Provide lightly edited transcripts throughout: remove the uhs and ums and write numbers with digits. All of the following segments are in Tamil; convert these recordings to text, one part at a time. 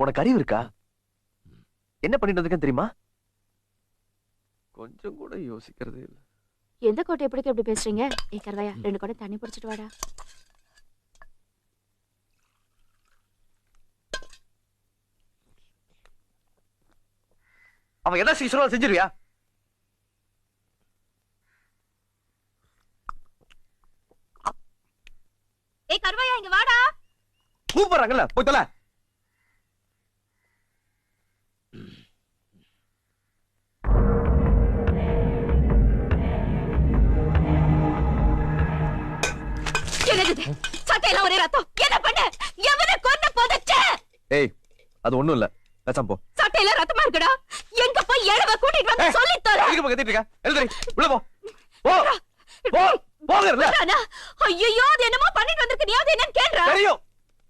உனக்கு அறிவு இருக்கா? என்ன பண்ணிட்டு வந்திருக்கேன்னு தெரியுமா? கொஞ்சம் கூட யோசிக்கிறதே இல்ல. எந்த கோட்டை எப்படி பேசுறீங்க? கருவாயா 2 குடம் தண்ணி பிடிச்சிட்டு வாடா. அவன் என்ன சீக்கிரம் செஞ்சிருவியா? கருவாயா இங்க வாடா. கூப்பிடுறாங்கல்ல, போய் தொலை. சட்டையெல்லாம் ஒரே ரத்தம். என்ன பண்ண? எவனை கொன்னு புதைச்ச? ஏய், அது ஒண்ணும் இல்ல. பேசாம போ. சட்டையெல்லாம் ரத்தமா இருக்குடா. எங்க போய் எழவ கூட்டிட்டு வந்து சொல்லி தர. எங்க போய் கத்திட்டு இருக்க? எழுதுறி. உள்ள போ. போ. போ. போங்கறல. ஐயோ, அது என்னமோ பண்ணிட்டு வந்திருக்க. நீ அது என்னன்னு கேக்குற? தெரியும்.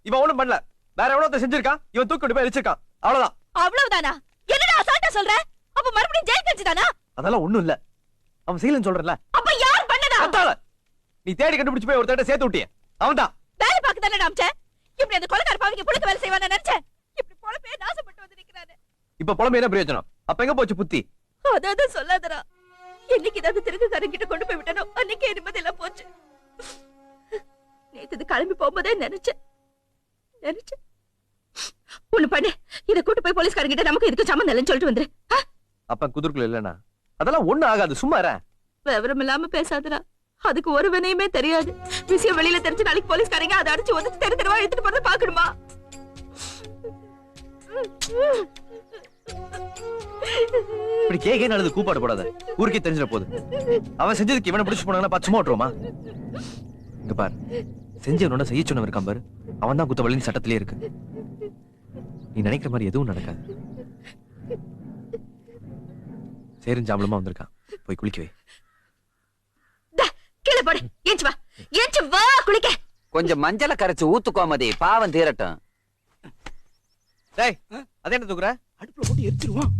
இவன் ஒண்ணும் பண்ணல. வேற எவனோ செஞ்சிருக்கான். இவன் தூக்கிட்டு போய் எரிச்சிருக்கான். அவ்வளவுதான். அவ்வளவுதானா? என்னடா அசால்ட்டா சொல்ற? அப்ப மறுபடியும் ஜெயில் கழிச்சுதானா? அதெல்லாம் ஒண்ணும் இல்ல. அவன் செய்யலன்னு சொல்றல. அப்ப யார் பண்ணதா? அதால. நீ தேடி கண்டுபிடிச்சு போய் ஒருத்தட்ட சேர்த்து விட்டியே. அவன்தான். வேலை பார்க்க தானே அம்ச்சே. இப்படி அந்த கொலைகார பாவிக்கு புளுக்கு வேலை செய்வானே நினைச்சேன். இப்படி பொழப்பே நாசப்பட்டு வந்து நிக்கிறானே. இப்ப பொழம்பு என்ன பிரயோஜனம்? அப்ப எங்க போச்சு புத்தி? அதாவது சொல்லாதடா. என்னைக்கு ஏதாவது திருக்குக்காரங்கிட்ட கொண்டு போய் விட்டனோ அன்னைக்கே நிம்மதியெல்லாம் போச்சு. நேத்து கிளம்பி போகும்போதே நினைச்சேன். ஒண்ணு பண்ணு. இதை கூட்டு போய் போலீஸ்காரங்கிட்ட நமக்கு இதுக்கு சம்மந்தம் இல்லைன்னு சொல்லிட்டு வந்துரு. அப்ப குதிர்க்குள்ள இல்லனா அதெல்லாம் ஒண்ணு ஆகாது. சும்மா இரு. விவரம் இல்லாம பேசாதடா. அதுக்கு ஒரு வினையுமே தெரியாது. விஷயம் வெளியில தெரிஞ்சு நாளைக்கு போலீஸ்காரங்க அதை அடிச்சு வந்து தெரு தெருவா எடுத்துட்டு போறத பாக்கணுமா? இப்படி கேக்கே நடந்து கூப்பாடு போடாத. ஊருக்கே தெரிஞ்சிட போகுது. அவன் செஞ்சதுக்கு இவனை பிடிச்சு போனாங்கன்னா பச்சமா ஓட்டுருமா? இங்க பாரு, செஞ்சவனோட செய்ய சொன்னவன் இருக்கான் பாரு, அவன் தான் குத்தவள்ளின்னு சட்டத்திலே இருக்கு. நீ நினைக்கிற மாதிரி எதுவும் நடக்காது. சேரிஞ்சாம்பளமா வந்திருக்கான். போய் குளிக்கவே. கீழே போடு. ஏஞ்சு வா. ஏஞ்சு வா குளிக்க. கொஞ்சம் மஞ்சளை கரைச்சு ஊத்துக்கோமதி, பாவம் தீரட்டும். டேய், அதே என்ன தூக்குற? அடுப்புல போட்டு எரிச்சிருவான்.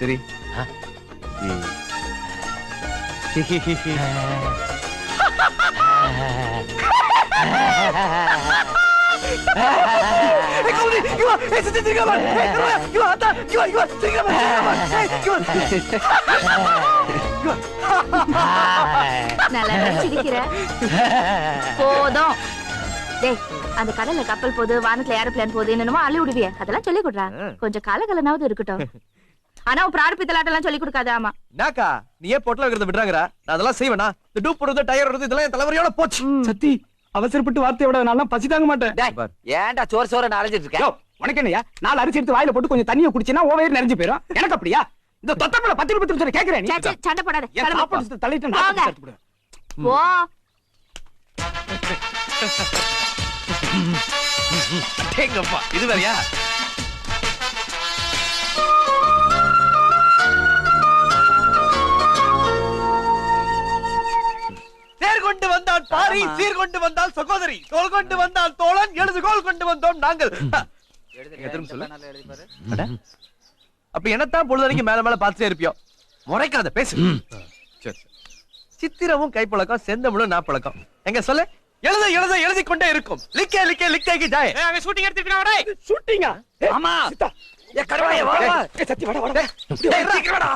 சரி. போதும். அந்த கடல்ல கப்பல் போகுது, வானத்துல ஏரோப்ளேன் போகுது, என்னமோ அள்ளி விடுவிய. அதெல்லாம் சொல்லி கொடுறா. கொஞ்சம் காலகலனாவது இருக்கட்டும். ஆனா பிரார்ப்பித்தலாட்டெல்லாம் சொல்லி கொடுக்காத. ஆமா நாக்கா, நீ ஏன் பொட்டல வைக்கிறத விடுறாங்கற? நான் அதெல்லாம் செய்வேனா? இந்த டூப் போடுறது, டயர் ஓடுறது இதெல்லாம் என் தலைவரியோட போச்சு. சத்தி, அவசரப்பட்டு வார்த்தை விட நான் பசி தாங்க மாட்டேன். ஏன்டா சோறு நாலஞ்சிட்டு இருக்க? உனக்கு என்னையா? 4 அரிசி எடுத்து வாயில போட்டு கொஞ்சம் தண்ணியை குடிச்சினா ஓ வயிறு நிறைஞ்சு போயிடும். எனக்கு அப்படியா? இந்த தொத்தப்பல 10 ரூபாய் சொல்லி கேக்குறேன். நீ சண்டை போடாத. சாப்பாடு தள்ளிட்டு நான் எடுத்து போடு. போ. டேங்கப்பா, இது வேறயா? கொண்டு வந்தால் பாரி, சீர் கொண்டு வந்தால் சகோதரி, தோல் கொண்டு வந்தால் தோழன், எழுதுகோல் கொண்டு வந்தோம் நாங்கள். அப்ப என்னத்தான் பொழுதனைக்கு மேல மேல பார்த்துட்டே இருப்பியோ? முறைக்காத, பேசு. சித்திரமும் கைப்பழக்கம், செந்தமிழும் நாப்பழக்கம். எங்க சொல்லு. எழுத எழுத எழுதி கொண்டே இருக்கும். லிக்கே லிக்கே லிக்கேக்கு ஜாய். அங்க ஷூட்டிங் எடுத்துட்டு வரடா. ஷூட்டிங்கா? ஆமா. ஏ கருவாயே வா வா. ஏ சத்தி வாடா வாடா. டேய் சீக்கிரம் வாடா.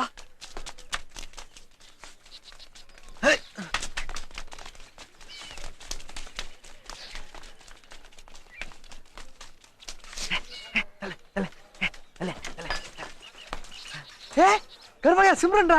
கருவாயா சிம்ரன்டா.